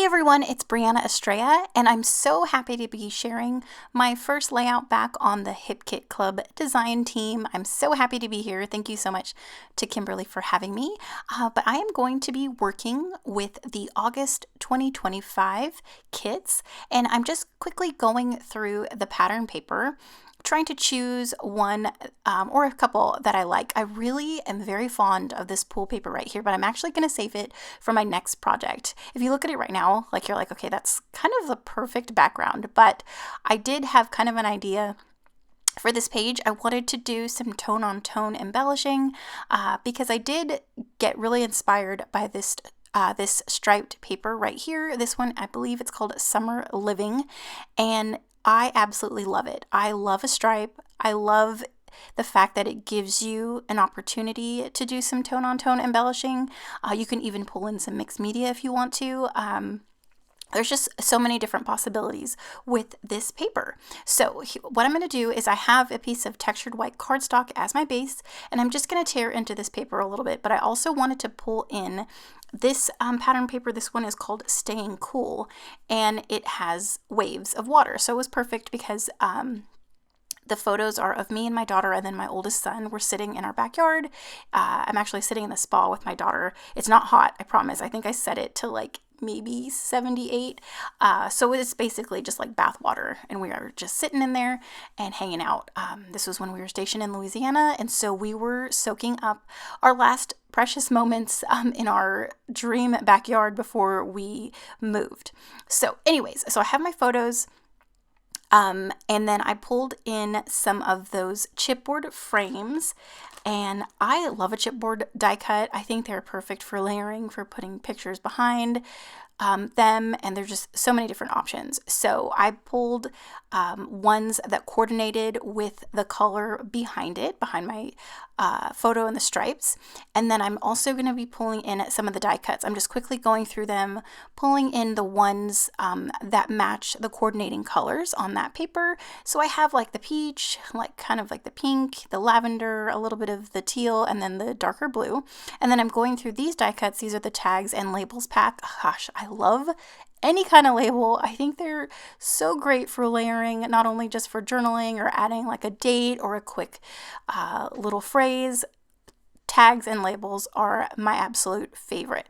Hey everyone, it's Brianna Estrella, and I'm so happy to be sharing my first layout back on the Hip Kit Club design team. I'm so happy to be here. Thank you so much to Kimberly for having me. But I am going to be working with the August 2025 kits, and I'm just quickly going through the pattern paper, trying to choose one or a couple that I like. I really am very fond of this pool paper right here, but I'm actually going to save it for my next project. If you look at it right now, you're like, okay, that's kind of the perfect background, but I did have kind of an idea for this page. I wanted to do some tone-on-tone embellishing because I did get really inspired by this striped paper right here. This one, I believe it's called Summer Living, and I absolutely love it. I love a stripe. I love the fact that it gives you an opportunity to do some tone-on-tone embellishing. You can even pull in some mixed media if you want to. There's just so many different possibilities with this paper. So what I'm going to do is I have a piece of textured white cardstock as my base, and I'm just going to tear into this paper a little bit, but I also wanted to pull in this pattern paper. This one is called Staying Cool, and it has waves of water. So it was perfect because the photos are of me and my daughter, and then my oldest son. We're sitting in our backyard. I'm actually sitting in the spa with my daughter. It's not hot, I promise. I think I set it to maybe 78. So it's basically just like bath water, and we are just sitting in there and hanging out. This was when we were stationed in Louisiana, and so we were soaking up our last precious moments in our dream backyard before we moved. So anyways, so I have my photos. And then I pulled in some of those chipboard frames, and I love a chipboard die cut. I think they're perfect for layering, for putting pictures behind them, and there's just so many different options. So I pulled ones that coordinated with the color behind it, behind my photo and the stripes. And then I'm also going to be pulling in some of the die cuts. I'm just quickly going through them, pulling in the ones that match the coordinating colors on that paper. So I have the peach, kind of the pink, the lavender, a little bit of the teal, and then the darker blue. And then I'm going through these die cuts. These are the tags and labels pack. Gosh, I love any kind of label. I think they're so great for layering, not only just for journaling or adding a date or a quick little phrase. Tags and labels are my absolute favorite.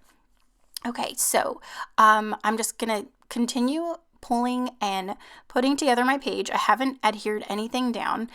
Okay, so I'm just gonna continue pulling and putting together my page. I haven't adhered anything down.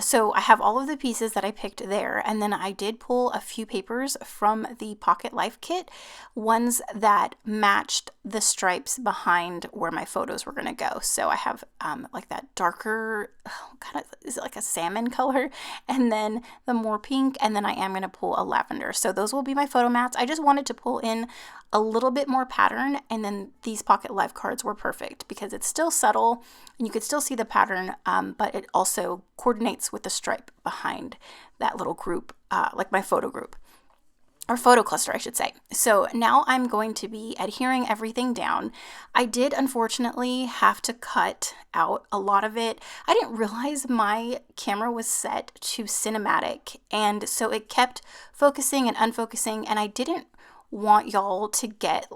So I have all of the pieces that I picked there, and then I did pull a few papers from the Pocket Life kit, ones that matched the stripes behind where my photos were going to go. So I have that darker, kind of, is it like a salmon color, and then the more pink, and then I am going to pull a lavender. So those will be my photo mats. I just wanted to pull in a little bit more pattern, and then these Pocket Life cards were perfect because it's still subtle and you could still see the pattern, but it also coordinates with the stripe behind that little group, like my photo group, or photo cluster, I should say. So now I'm going to be adhering everything down. I did unfortunately have to cut out a lot of it. I didn't realize my camera was set to cinematic, and so it kept focusing and unfocusing, and I didn't want y'all to get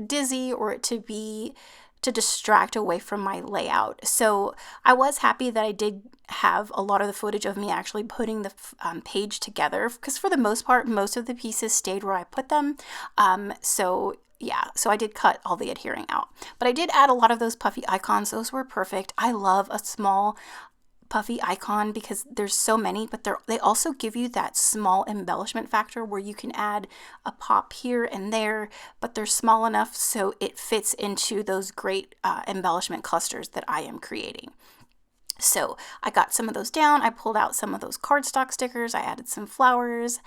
dizzy or it to distract away from my layout. So I was happy that I did have a lot of the footage of me actually putting the page together, because for the most part, most of the pieces stayed where I put them. So I did cut all the adhering out, but I did add a lot of those puffy icons. Those were perfect. I love a small puffy icon because there's so many, but they also give you that small embellishment factor where you can add a pop here and there, but they're small enough so it fits into those great embellishment clusters that I am creating. So I got some of those down. I pulled out some of those cardstock stickers. I added some flowers,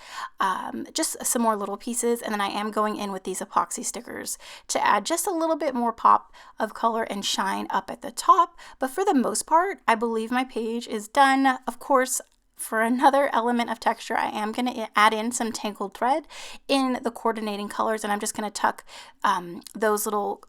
just some more little pieces. And then I am going in with these epoxy stickers to add just a little bit more pop of color and shine up at the top. But for the most part, I believe my page is done. Of course, for another element of texture, I am going to add in some tangled thread in the coordinating colors, and I'm just going to tuck those little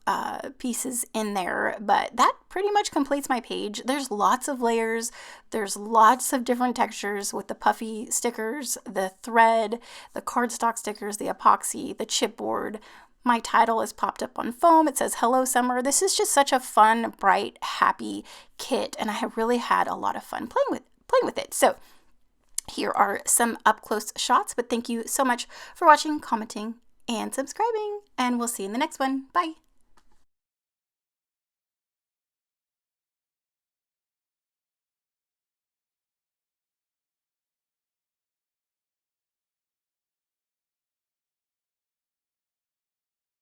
pieces in there. But that pretty much completes my page. There's lots of layers. There's lots of different textures with the puffy stickers, the thread, the cardstock stickers, the epoxy, the chipboard, My title is popped up on foam. It says, "Hello Summer." This is just such a fun, bright, happy kit, and I have really had a lot of fun playing with it. So here are some up-close shots, but thank you so much for watching, commenting, and subscribing, and we'll see you in the next one. Bye.